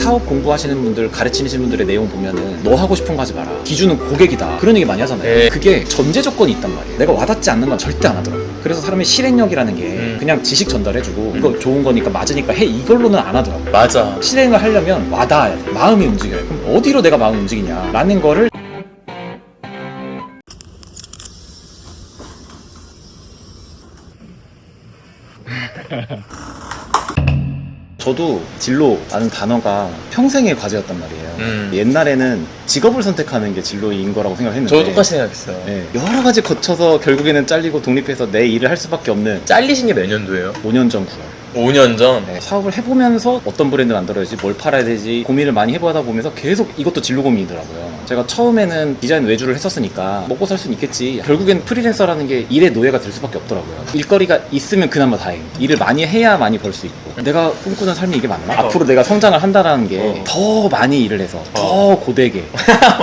사업 공부하시는 분들, 가르치시는 분들의 내용 보면은 너 하고 싶은 거 하지 마라, 기준은 고객이다, 그런 얘기 많이 하잖아요. 네. 그게 전제 조건이 있단 말이에요. 내가 와닿지 않는 건 절대 안 하더라고. 그래서 사람의 실행력이라는 게 그냥 지식 전달해주고 이거 좋은 거니까 맞으니까 해, 이걸로는 안 하더라고. 맞아. 실행을 하려면 와닿아야 돼. 마음이 움직여요. 그럼 어디로 내가 마음이 움직이냐 라는 거를 저도 진로라는 단어가 평생의 과제였단 말이에요. 옛날에는 직업을 선택하는 게 진로인 거라고 생각했는데 저도 똑같이 생각했어요. 네, 여러 가지 거쳐서 결국에는 잘리고 독립해서 내 일을 할 수밖에 없는 잘리신 게 몇 년도예요? 5년 전 9월. 5년 전? 네, 사업을 해보면서 어떤 브랜드 만들어야지, 뭘 팔아야 되지 고민을 많이 해보다 보면서 계속 이것도 진로 고민이더라고요. 제가 처음에는 디자인 외주를 했었으니까 먹고 살 수는 있겠지. 결국엔 프리랜서라는 게 일의 노예가 될 수밖에 없더라고요. 일거리가 있으면 그나마 다행. 일을 많이 해야 많이 벌 수 있고. 내가 꿈꾸는 삶이 이게 맞나? 앞으로 내가 성장을 한다라는 게 더 많이 일을 해서 더 고되게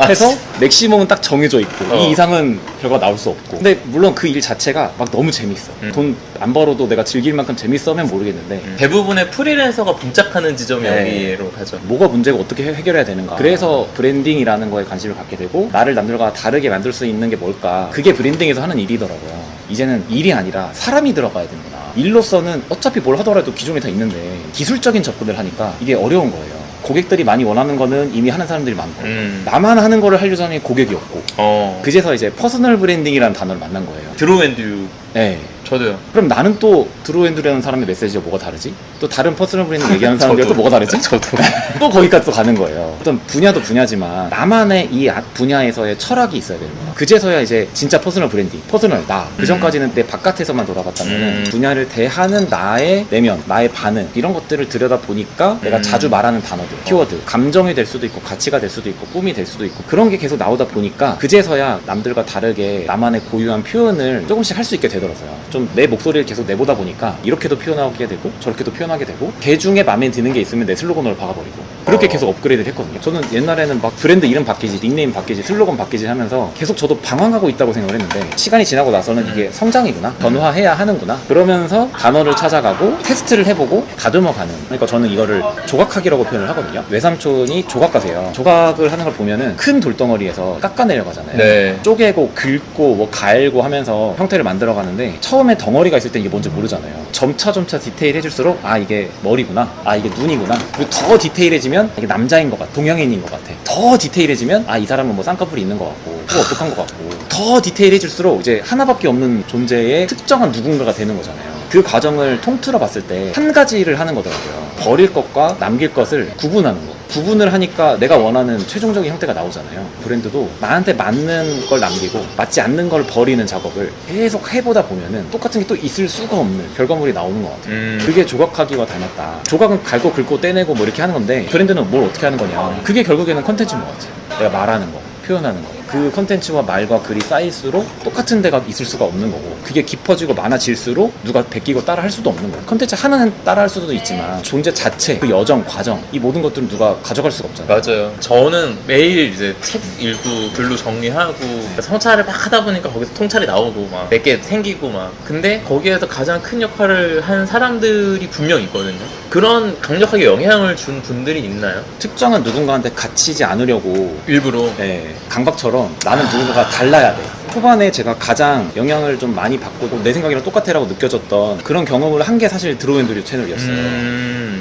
해서 맥시멈은 딱 정해져 있고 이 이상은 결과가 나올 수 없고. 근데 물론 그 일 자체가 막 너무 재밌어. 돈 안 벌어도 내가 즐길 만큼 재밌어면 모르겠는데 대부분의 프리랜서가 봉착하는 지점이 네. 여기로 가죠. 뭐가 문제고 어떻게 해결해야 되는가. 그래서 브랜딩이라는 거에 관심을 갖게 되고 나를 남들과 다르게 만들 수 있는 게 뭘까. 그게 브랜딩에서 하는 일이더라고요. 이제는 일이 아니라 사람이 들어가야 되는구나. 일로서는 어차피 뭘 하더라도 기존에 다 있는데 기술적인 접근을 하니까 이게 어려운 거예요. 고객들이 많이 원하는 거는 이미 하는 사람들이 많고 나만 하는 거를 하려니 고객이 없고 그제서 이제 퍼스널 브랜딩이라는 단어를 만난 거예요. 드로우앤듀. 네. 저도요. 그럼 나는 또 드로우앤드라는 사람의 메시지가 뭐가 다르지? 또 다른 퍼스널 브랜딩 얘기하는 사람들과 또 뭐가 다르지? 저도. 또 거기까지 또 가는 거예요. 어떤 분야도 분야지만 나만의 이 분야에서의 철학이 있어야 되는 거예요. 그제서야 이제 진짜 퍼스널 브랜딩, 퍼스널 나. 그 전까지는 내 바깥에서만 돌아봤다면 분야를 대하는 나의 내면, 나의 반응 이런 것들을 들여다 보니까 내가 자주 말하는 단어들, 키워드, 감정이 될 수도 있고 가치가 될 수도 있고 꿈이 될 수도 있고 그런 게 계속 나오다 보니까 그제서야 남들과 다르게 나만의 고유한 표현을 조금씩 할 수 있게 되더라고요. 좀 내 목소리를 계속 내보다 보니까 이렇게도 표현하게 되고 저렇게도 표현하게 되고 개 중에 마음에 드는 게 있으면 내 슬로건으로 박아버리고 그렇게 계속 업그레이드를 했거든요. 저는 옛날에는 막 브랜드 이름 바뀌지, 닉네임 바뀌지, 슬로건 바뀌지 하면서 계속 저도 방황하고 있다고 생각을 했는데 시간이 지나고 나서는 이게 성장이구나, 변화해야 하는구나 그러면서 단어를 찾아가고 테스트를 해보고 다듬어가는. 그러니까 저는 이거를 조각하기라고 표현을 하거든요. 외삼촌이 조각가세요. 조각을 하는 걸 보면은 큰 돌덩어리에서 깎아내려가잖아요. 네. 쪼개고 긁고 뭐 갈고 하면서 형태를 만들어가는데 처음에 덩어리가 있을 때 이게 뭔지 모르잖아요. 점차 디테일해질수록 아 이게 머리구나, 아 이게 눈이구나. 그리고 더 디테일해지면 이게 남자인 것 같아, 동양인인 것 같아. 더 디테일해지면 아 이 사람은 뭐 쌍꺼풀이 있는 것 같고 또 어떡한 것 같고. 더 디테일해질수록 이제 하나밖에 없는 존재의 특정한 누군가가 되는 거잖아요. 그 과정을 통틀어 봤을 때 한 가지를 하는 거더라고요. 버릴 것과 남길 것을 구분하는 거. 구분을 하니까 내가 원하는 최종적인 형태가 나오잖아요. 브랜드도 나한테 맞는 걸 남기고 맞지 않는 걸 버리는 작업을 계속 해보다 보면은 똑같은 게 또 있을 수가 없는 결과물이 나오는 것 같아요. 그게 조각하기와 닮았다. 조각은 갈고 긁고 떼내고 뭐 이렇게 하는 건데 브랜드는 뭘 어떻게 하는 거냐. 그게 결국에는 컨텐츠인 것 같아요. 내가 말하는 거, 표현하는 거. 그 컨텐츠와 말과 글이 쌓일수록 똑같은 데가 있을 수가 없는 거고 그게 깊어지고 많아질수록 누가 베끼고 따라 할 수도 없는 거예요. 컨텐츠 하나는 따라 할 수도 있지만 존재 자체, 그 여정, 과정 이 모든 것들은 누가 가져갈 수가 없잖아요. 맞아요. 저는 매일 이제 책 읽고 글로 정리하고 성찰을 막 하다 보니까 거기서 통찰이 나오고 막 몇 개 생기고 막 근데 거기에서 가장 큰 역할을 한 사람들이 분명 있거든요. 그런 강력하게 영향을 준 분들이 있나요? 특정한 누군가한테 갇히지 않으려고 일부러. 네, 강박처럼 나는 누군가가 달라야 돼. 초반에 제가 가장 영향을 좀 많이 받고 내 생각이랑 똑같아라고 느껴졌던 그런 경험을 한 게 사실 드로우앤드류 채널이었어요.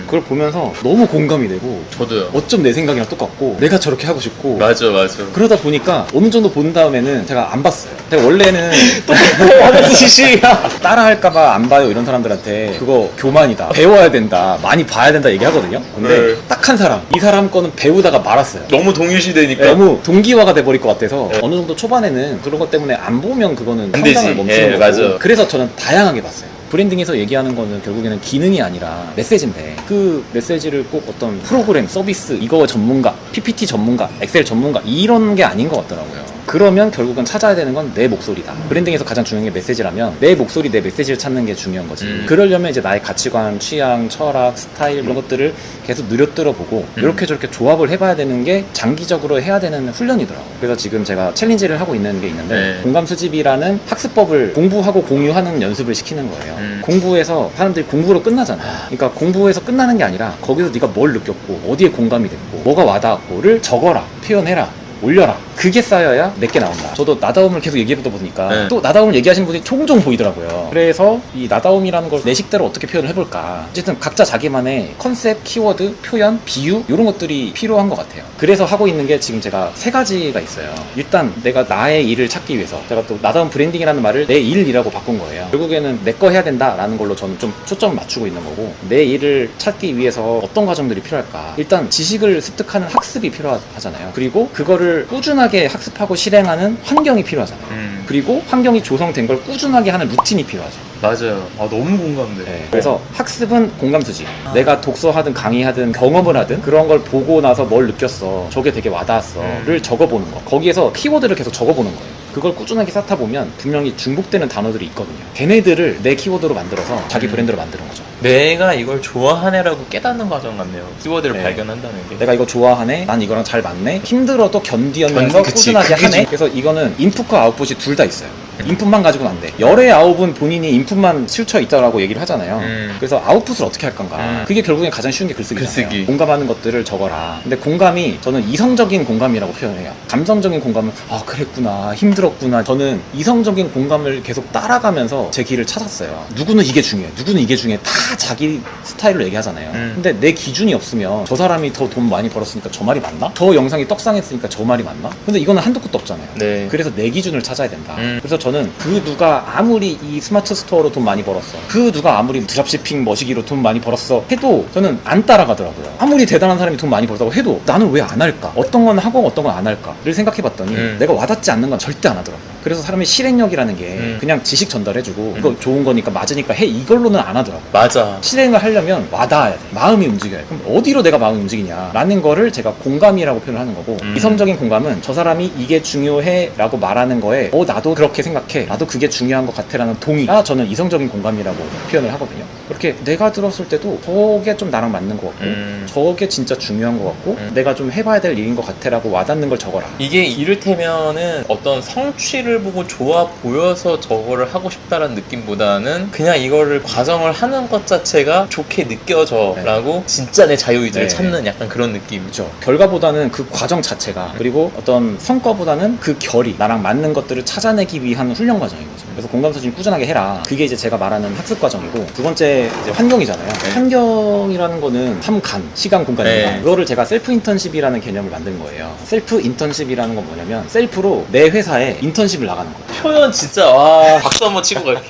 그걸 보면서 너무 공감이 되고 저도요. 어쩜 내 생각이랑 똑같고 내가 저렇게 하고 싶고 맞아. 그러다 보니까 어느 정도 본 다음에는 제가 안 봤어요. 제가 원래는 따라할까봐 안 봐요. 이런 사람들한테 그거 교만이다, 배워야 된다, 많이 봐야 된다 얘기하거든요. 근데 딱 한 사람, 이 사람 거는 배우다가 말았어요. 너무 동일시되니까. 너무 동기화가 돼버릴 것 같아서 어느 정도 초반에는 그런 것 때문에 안 보면 그거는 안 성장을 되지. 멈추는 거고. 맞아. 그래서 저는 다양하게 봤어요. 브랜딩에서 얘기하는 거는 결국에는 기능이 아니라 메시지인데 그 메시지를 꼭 어떤 프로그램, 서비스, 이거 전문가, PPT 전문가, 엑셀 전문가 이런 게 아닌 것 같더라고요. 그러면 결국은 찾아야 되는 건 내 목소리다. 브랜딩에서 가장 중요한 게 메시지라면 내 목소리, 내 메시지를 찾는 게 중요한 거지. 그러려면 이제 나의 가치관, 취향, 철학, 스타일 이런 것들을 계속 누려들어 보고 이렇게 저렇게 조합을 해봐야 되는 게 장기적으로 해야 되는 훈련이더라고. 그래서 지금 제가 챌린지를 하고 있는 게 있는데 네. 공감 수집이라는 학습법을 공부하고 공유하는 연습을 시키는 거예요. 공부해서 사람들이 공부로 끝나잖아. 그러니까 공부해서 끝나는 게 아니라 거기서 네가 뭘 느꼈고 어디에 공감이 됐고 뭐가 와닿았고를 적어라, 표현해라, 올려라. 그게 쌓여야 내게 나온다. 저도 나다움을 계속 얘기해보다 보니까 네. 또 나다움을 얘기하시는 분이 종종 보이더라고요. 그래서 이 나다움이라는 걸 내 식대로 어떻게 표현을 해볼까. 어쨌든 각자 자기만의 컨셉, 키워드, 표현, 비유 이런 것들이 필요한 것 같아요. 그래서 하고 있는 게 지금 제가 3가지가 있어요. 일단 내가 나의 일을 찾기 위해서 제가 또 나다움 브랜딩이라는 말을 내 일이라고 바꾼 거예요. 결국에는 내 거 해야 된다라는 걸로 저는 좀 초점을 맞추고 있는 거고 내 일을 찾기 위해서 어떤 과정들이 필요할까. 일단 지식을 습득하는 학습이 필요하잖아요. 그리고 그거를 꾸준하게 학습하고 실행하는 환경이 필요하잖아요. 그리고 환경이 조성된 걸 꾸준하게 하는 루틴이 필요하죠. 맞아요. 아, 너무 공감돼. 네. 그래서 학습은 공감수지. 내가 독서하든 강의하든 경험을 하든 그런 걸 보고 나서 뭘 느꼈어. 저게 되게 와닿았어.를 적어보는 거. 거기에서 키워드를 계속 적어보는 거예요. 그걸 꾸준하게 쌓다 보면 분명히 중복되는 단어들이 있거든요. 걔네들을 내 키워드로 만들어서 자기 브랜드로 만드는 거죠. 내가 이걸 좋아하네라고 깨닫는 과정 같네요. 키워드를 네. 발견한다는 게. 내가 이거 좋아하네, 난 이거랑 잘 맞네, 힘들어도 견디면서 그치, 꾸준하게 그게 하네. 그래서 이거는 인풋과 아웃풋이 둘 다 있어요. 인풋만 가지고는 안 돼. 열의 아홉은 본인이 인풋만 치우쳐 있다라고 얘기를 하잖아요. 그래서 아웃풋을 어떻게 할 건가. 그게 결국엔 가장 쉬운 게 글쓰기잖아요. 글쓰기. 공감하는 것들을 적어라. 근데 공감이 저는 이성적인 공감이라고 표현해요. 감성적인 공감은 아 그랬구나, 힘들었구나. 저는 이성적인 공감을 계속 따라가면서 제 길을 찾았어요. 누구는 이게 중요해, 누구는 이게 중요해. 다 자기 스타일로 얘기하잖아요. 근데 내 기준이 없으면 저 사람이 더 돈 많이 벌었으니까 저 말이 맞나? 저 영상이 떡상했으니까 저 말이 맞나? 근데 이거는 한도 끝도 없잖아요. 네. 그래서 내 기준을 찾아야 된다. 그래서 저는 그 누가 아무리 이 스마트 스토어로 돈 많이 벌었어, 그 누가 아무리 드랍시핑 머시기로 돈 많이 벌었어 해도 저는 안 따라가더라고요. 아무리 대단한 사람이 돈 많이 벌었다고 해도 나는 왜 안 할까? 어떤 건 하고 어떤 건 안 할까를 생각해봤더니 내가 와닿지 않는 건 절대 안 하더라고요. 그래서 사람이 실행력이라는 게 그냥 지식 전달해주고 이거 좋은 거니까 맞으니까 해 이걸로는 안 하더라고요. 맞아. 실행을 하려면 와닿아야 돼. 마음이 움직여야 돼. 그럼 어디로 내가 마음이 움직이냐 라는 거를 제가 공감이라고 표현을 하는 거고 이성적인 공감은 저 사람이 이게 중요해 라고 말하는 거에 나도 그렇게 생각해, 나도 그게 중요한 것 같아 라는 동의가 저는 이성적인 공감이라고 표현을 하거든요. 그렇게 내가 들었을 때도 저게 좀 나랑 맞는 것 같고 저게 진짜 중요한 것 같고 내가 좀 해봐야 될 일인 것 같아 라고 와닿는 걸 적어라. 이게 이를테면은 어떤 성취를 보고 좋아 보여서 저거를 하고 싶다라는 느낌보다는 그냥 이거를 과정을 하는 것 자체가 좋게 느껴져 라고 진짜 내 자유의지를 네. 찾는 약간 그런 느낌. 그렇죠. 결과보다는 그 과정 자체가, 그리고 어떤 성과보다는 그 결이 나랑 맞는 것들을 찾아내기 위한 훈련 과정인 거죠. 그래서 공감수준 꾸준하게 해라. 그게 이제 제가 말하는 학습 과정이고, 두 번째 이제 환경이잖아요. 환경이라는 거는 삼간, 시간, 공간입니다. 네. 그거를 제가 셀프 인턴십이라는 개념을 만든 거예요. 셀프 인턴십이라는 건 뭐냐면 셀프로 내 회사에 인턴십을 나가는 거예요. 표현 진짜 와 박수 한번 치고 갈게.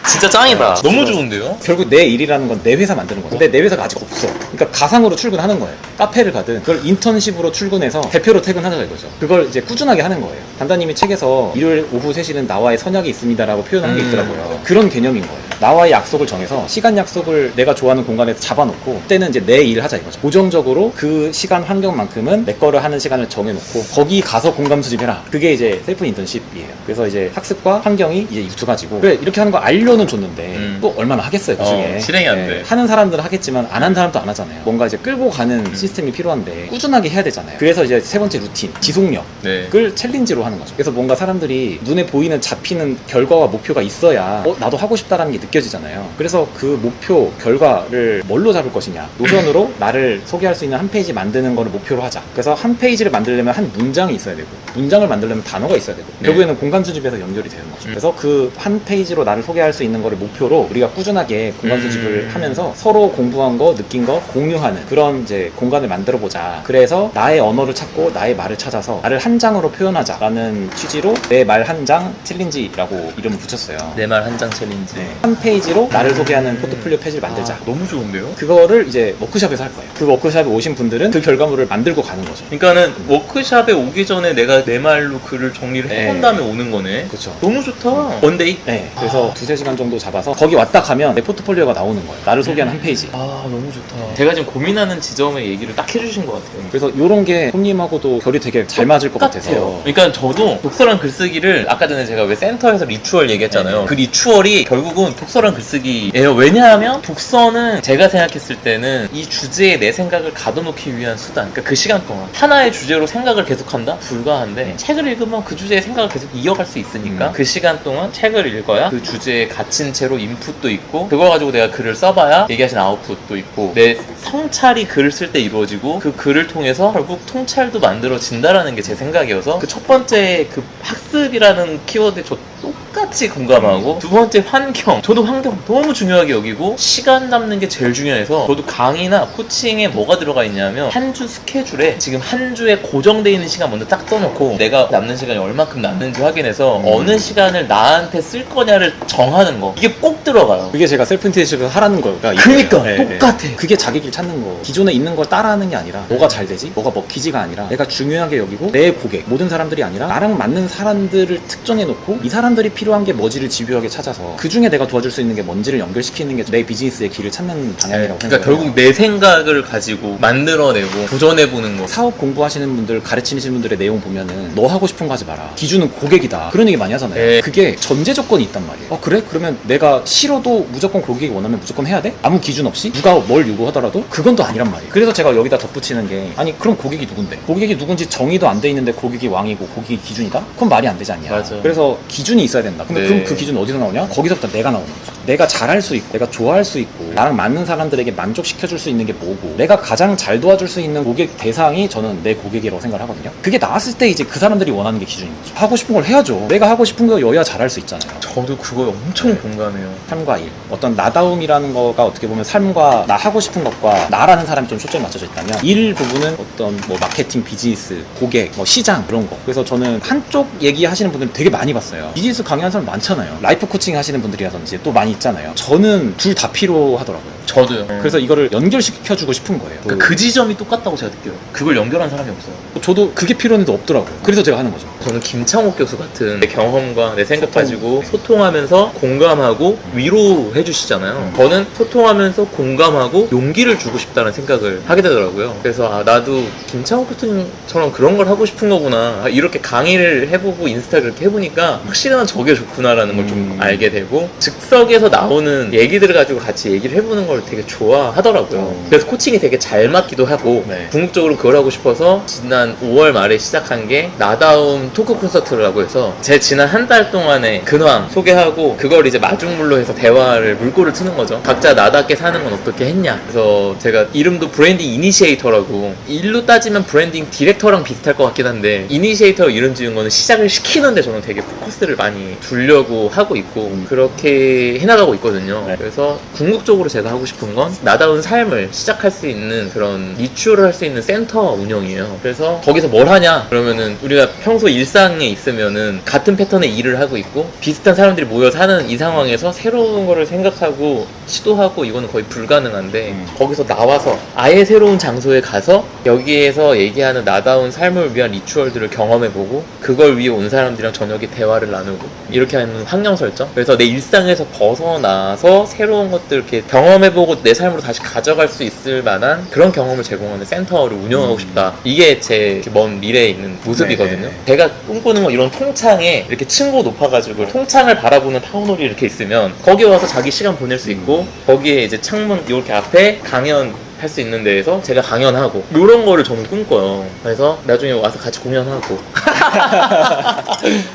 진짜 짱이다. 너무 좋은데요? 결국 내 일이라는 건 내 회사 만드는 거죠. 근데 내 회사가 아직 없어. 그러니까 가상으로 출근하는 거예요. 카페를 가든 그걸 인턴십으로 출근해서 대표로 퇴근하자 이거죠. 그걸 이제 꾸준하게 하는 거예요. 단다님이 책에서 일요일 오후 3시는 나와의 선약이 있습니다라고 표현한 게 있더라고요. 그런 개념인 거예요. 나와의 약속을 정해서 시간 약속을 내가 좋아하는 공간에서 잡아놓고 그때는 이제 내 일을 하자 이거죠. 고정적으로 그 시간 환경만큼은 내 거를 하는 시간을 정해놓고 거기 가서 공감 수집해라. 그게 이제 셀프 인턴십이에요. 그래서 이제 학습과 환경이 이제 두 가지고, 그래 이렇게 하는 거 알려는 줬는데 또 얼마나 하겠어요 그 중에. 실행이 안 돼. 하는 사람들은 하겠지만 안 하는 사람도 안 하잖아요. 뭔가 이제 끌고 가는 시스템이 필요한데 꾸준하게 해야 되잖아요. 그래서 이제 세 번째 루틴, 지속력을 네. 챌린지로 하는 거죠. 그래서 뭔가 사람들이 눈에 보이는 잡히는 결과와 목표가 있어야 나도 하고 싶다라는 게 느껴지잖아요. 그래서 그 목표, 결과를 뭘로 잡을 것이냐. 노선으로 나를 소개할 수 있는 한 페이지 만드는 거를 목표로 하자. 그래서 한 페이지를 만들려면 한 문장이 있어야 되고, 문장을 만들려면 단어가 있어야 되고, 결국에는 공간 수집에서 연결이 되는 거죠. 그래서 그 한 페이지로 나를 소개할 수 있는 거를 목표로 우리가 꾸준하게 공간 수집을 하면서 서로 공부한 거, 느낀 거 공유하는 그런 이제 공간을 만들어 보자. 그래서 나의 언어를 찾고 나의 말을 찾아서 나를 한 장으로 표현하자라는 취지로 내 말 한 장 챌린지라고 이름을 붙였어요. 내 말 한 장 챌린지. 한 페이지로 나를 소개하는 포트폴리오 페이지를 만들자. 너무 좋은데요? 그거를 이제 워크숍에서 할 거예요. 그 워크숍에 오신 분들은 그 결과물을 만들고 가는 거죠. 그러니까는 워크샵에 오기 전에 내가 내 말로 글을 정리를 해본 네. 다음에 오는 거네. 그렇죠. 너무 좋다. 원데이? 네, 그래서 두세 시간 정도 잡아서 거기 왔다 가면 내 포트폴리오가 나오는 거예요. 나를 소개하는 한 페이지. 너무 좋다. 제가 지금 고민하는 지점의 얘기를 딱 해주신 것 같아요. 그래서 이런 게 손님하고도 결이 되게 잘 맞을 것 같아서. 그러니까 저도 독서랑 글쓰기를 아까 전에 제가 왜 센터에서 리추얼 얘기했잖아요. 네. 그 리추얼이 결국은 독서랑 글쓰기예요. 왜냐하면 독서는 제가 생각했을 때는 이 주제에 내 생각을 가둬놓기 위한 수단. 그러니까 그 시간 동안 하나의 주제로 생각을 계속한다? 불가한데 책을 읽으면 그 주제의 생각을 계속 이어갈 수 있으니까 그 시간 동안 책을 읽어야 그 주제에 갇힌 채로 인풋도 있고 그걸 가지고 내가 글을 써봐야 얘기하신 아웃풋도 있고 내 성찰이 글을 쓸 때 이루어지고 그 글을 통해서 결국 통찰도 만들어진다라는 게 제 생각이어서 그 첫 번째 그 학습이라는 키워드에 저 똑같이 공감하고 두 번째 환경 저도 환경 너무 중요하게 여기고 시간 잡는 게 제일 중요해서 저도 강의나 코칭에 뭐가 들어가 있냐면 한 주 스케줄에 지금 한 주에 고정되어 있는 시간 먼저 딱 써놓고 내가 남는 시간이 얼마큼 남는지 확인해서 어느 시간을 나한테 쓸 거냐를 정하는 거 이게 꼭 들어가요. 그게 제가 셀프 인테리션에서 하라는 거가 그러니까 네, 똑같아. 그게 자기 길 찾는 거. 기존에 있는 걸 따라하는 게 아니라 뭐가 잘 되지? 뭐가 먹히지가 아니라 내가 중요하게 여기고 내 고객 모든 사람들이 아니라 나랑 맞는 사람들을 특정해 놓고 이 사람들이 필요한 게 뭐지를 집요하게 찾아서 그 중에 내가 도와줄 수 있는 게 뭔지를 연결시키는 게 내 비즈니스의 길을 찾는 방향이라고 그러니까 생각해요. 결국 내 생각을 가지고 만들어내고 도전해보는 거. 사업 공부하시는 분들 가르치시는 분들의 내용 보면은 너 하고 싶은 거 하지 마라. 기준은 고객이다. 그런 얘기 많이 하잖아요. 네. 그게 전제 조건이 있단 말이에요. 그래? 그러면 내가 싫어도 무조건 고객이 원하면 무조건 해야 돼? 아무 기준 없이? 누가 뭘 요구하더라도? 그건 또 아니란 말이에요. 그래서 제가 여기다 덧붙이는 게 아니 그럼 고객이 누군데? 고객이 누군지 정의도 안 돼 있는데 고객이 왕이고 고객이 기준이다? 그건 말이 안 되지 않냐. 맞아. 그래서 기준이 있어야 된다. 근데 네. 그럼 그 기준은 어디서 나오냐? 거기서부터 내가 나오는 거죠. 내가 잘할 수 있고 내가 좋아할 수 있고 나랑 맞는 사람들에게 만족시켜줄 수 있는 게 뭐고 내가 가장 잘 도와줄 수 있는 고객 대상이 저는 내 고객이라고 생각을 하거든요. 그게 나왔을 때 이제 그 사람들이 원하는 게 기준인 거죠. 하고 싶은 걸 해야죠. 내가 하고 싶은 거 여야 잘할 수 있잖아요. 저도 그거에 엄청 공감해요. 삶과 일. 어떤 나다움이라는 거가 어떻게 보면 삶과 나 하고 싶은 것과 나라는 사람이 좀 초점이 맞춰져 있다면 일 부분은 어떤 뭐 마케팅, 비즈니스, 고객, 뭐 시장 그런 거. 그래서 저는 한쪽 얘기하시는 분들 되게 많이 봤어요. 비즈니스 강의하는 사람 많잖아요. 라이프 코칭 하시는 분들이라든지 또 많이 있잖아요. 저는 둘 다 필요하더라고요. 저도요. 그래서 이거를 연결시켜주고 싶은 거예요. 그러니까 그 지점이 똑같다고 제가 느껴요. 그걸 연결한 사람이 없어요. 저도 그게 필요한데도 없더라고요. 그래서 제가 하는 거죠. 저는 김창옥 교수 같은 내 경험과 내 생각 가지고 소통하면서 공감하고 위로해 주시잖아요. 저는 소통하면서 공감하고 용기를 주고 싶다는 생각을 하게 되더라고요. 그래서 나도 김창옥 교수님처럼 그런 걸 하고 싶은 거구나. 이렇게 강의를 해보고 인스타를 이렇게 해보니까 확실한 저게 좋구나라는 걸 좀 알게 되고 즉석에서 나오는 얘기들을 가지고 같이 얘기를 해보는 걸 되게 좋아하더라고요. 그래서 코칭이 되게 잘 맞기도 하고 네. 궁극적으로 그걸 하고 싶어서 지난 5월 말에 시작한 게 나다움 토크 콘서트라고 해서 제 지난 한 달 동안의 근황 소개하고 그걸 이제 마중물로 해서 대화를 물꼬를 트는 거죠. 각자 나답게 사는 건 어떻게 했냐. 그래서 제가 이름도 브랜딩 이니시에이터라고 일로 따지면 브랜딩 디렉터랑 비슷할 것 같긴 한데 이니시에이터 이름 지은 거는 시작을 시키는데 저는 되게 포커스를 많이 두려고 하고 있고 그렇게 해나가고 있거든요. 네. 그래서 궁극적으로 제가 하고 싶은 건 나다운 삶을 시작할 수 있는 그런 리추얼을 할 수 있는 센터 운영이에요. 그래서 거기서 뭘 하냐 그러면은 우리가 평소 일상에 있으면은 같은 패턴의 일을 하고 있고 비슷한 사람들이 모여 사는 이 상황에서 새로운 거를 생각하고 시도하고 이거는 거의 불가능한데 거기서 나와서 아예 새로운 장소에 가서 여기에서 얘기하는 나다운 삶을 위한 리추얼들을 경험해보고 그걸 위해 온 사람들이랑 저녁에 대화를 나누고 이렇게 하는 환경 설정. 그래서 내 일상에서 벗어나서 새로운 것들 이렇게 경험해보고 내 삶으로 다시 가져갈 수 있을 만한 그런 경험을 제공하는 센터를 운영하고 싶다. 이게 제 먼 미래에 있는 모습이거든요. 네. 제가 꿈꾸는 건 이런 통창에 이렇게 층고 높아가지고 통창을 바라보는 타운홀이 이렇게 있으면 거기 와서 자기 시간 보낼 수 있고 거기에 이제 창문 이렇게 앞에 강연 할 수 있는 데에서 제가 강연하고 이런 거를 저는 꿈꿔요. 그래서 나중에 와서 같이 공연하고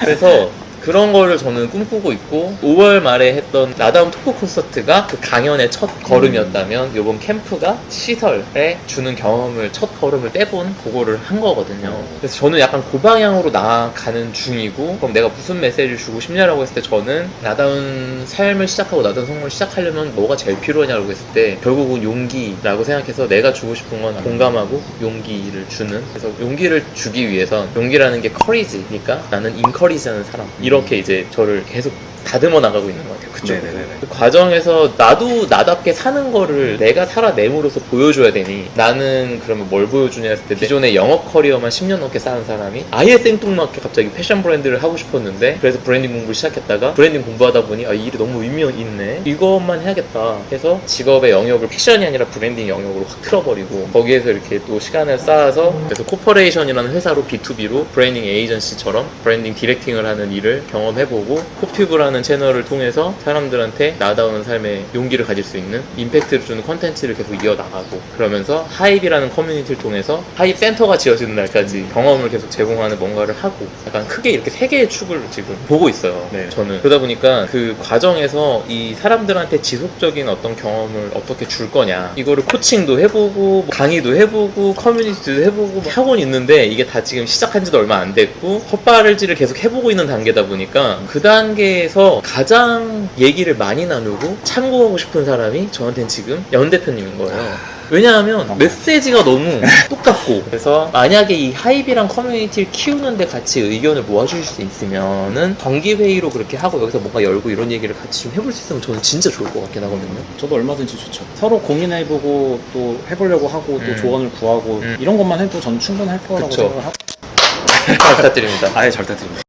그래서 그런 거를 저는 꿈꾸고 있고 5월 말에 했던 나다움 토크 콘서트가 그 강연의 첫 걸음이었다면 이번 캠프가 시설에 주는 경험을 첫 걸음을 떼본 그거를 한 거거든요. 그래서 저는 약간 그 방향으로 나아가는 중이고 그럼 내가 무슨 메시지를 주고 싶냐라고 했을 때 저는 나다운 삶을 시작하고 나다운 성공을 시작하려면 뭐가 제일 필요하냐고 했을 때 결국은 용기라고 생각해서 내가 주고 싶은 건 공감하고 용기를 주는 그래서 용기를 주기 위해선 용기라는 게 커리지니까 나는 인커리지하는 사람 이렇게 이제 저를 계속 다듬어 나가고 있는 것 같아요. 그쪽으로. 네네네. 그 과정에서 나도 나답게 사는 거를 내가 살아내므로써 보여줘야 되니 나는 그러면 뭘 보여주냐 했을 때 기존의 영업 커리어만 10년 넘게 쌓은 사람이 아예 생뚱맞게 갑자기 패션 브랜드를 하고 싶었는데 그래서 브랜딩 공부를 시작했다가 브랜딩 공부하다 보니 아, 이 일이 너무 의미 있네 이것만 해야겠다 해서 직업의 영역을 패션이 아니라 브랜딩 영역으로 확 틀어버리고 거기에서 이렇게 또 시간을 쌓아서 그래서 코퍼레이션이라는 회사로 B2B로 브랜딩 에이전시처럼 브랜딩 디렉팅을 하는 일을 경험해보고 콥튜브라는 채널을 통해서 사람들한테 나다운 삶의 용기를 가질 수 있는 임팩트를 주는 컨텐츠를 계속 이어나가고 그러면서 하입이라는 커뮤니티를 통해서 하입 센터가 지어지는 날까지 경험을 계속 제공하는 뭔가를 하고 약간 크게 이렇게 세 개의 축을 지금 보고 있어요. 네. 저는 그러다 보니까 그 과정에서 이 사람들한테 지속적인 어떤 경험을 어떻게 줄 거냐 이거를 코칭도 해보고 뭐 강의도 해보고 커뮤니티도 해보고 뭐 학원 있는데 이게 다 지금 시작한 지도 얼마 안 됐고 헛바를질을 계속 해보고 있는 단계다 보니까 그 단계에서 가장 얘기를 많이 나누고 참고하고 싶은 사람이 저한테는 지금 연 대표님인 거예요. 왜냐하면 메시지가 너무 똑같고 그래서 만약에 이 하이비랑 커뮤니티를 키우는데 같이 의견을 모아주실 수 있으면은 정기회의로 그렇게 하고 여기서 뭔가 열고 이런 얘기를 같이 좀 해볼 수 있으면 저는 진짜 좋을 것 같긴 하거든요. 저도 얼마든지 좋죠. 서로 고민해보고 또 해보려고 하고 또 조언을 구하고 이런 것만 해도 전 충분할 거라고 그쵸. 생각을 하고 잘 부탁드립니다. 아예 잘 부탁드립니다.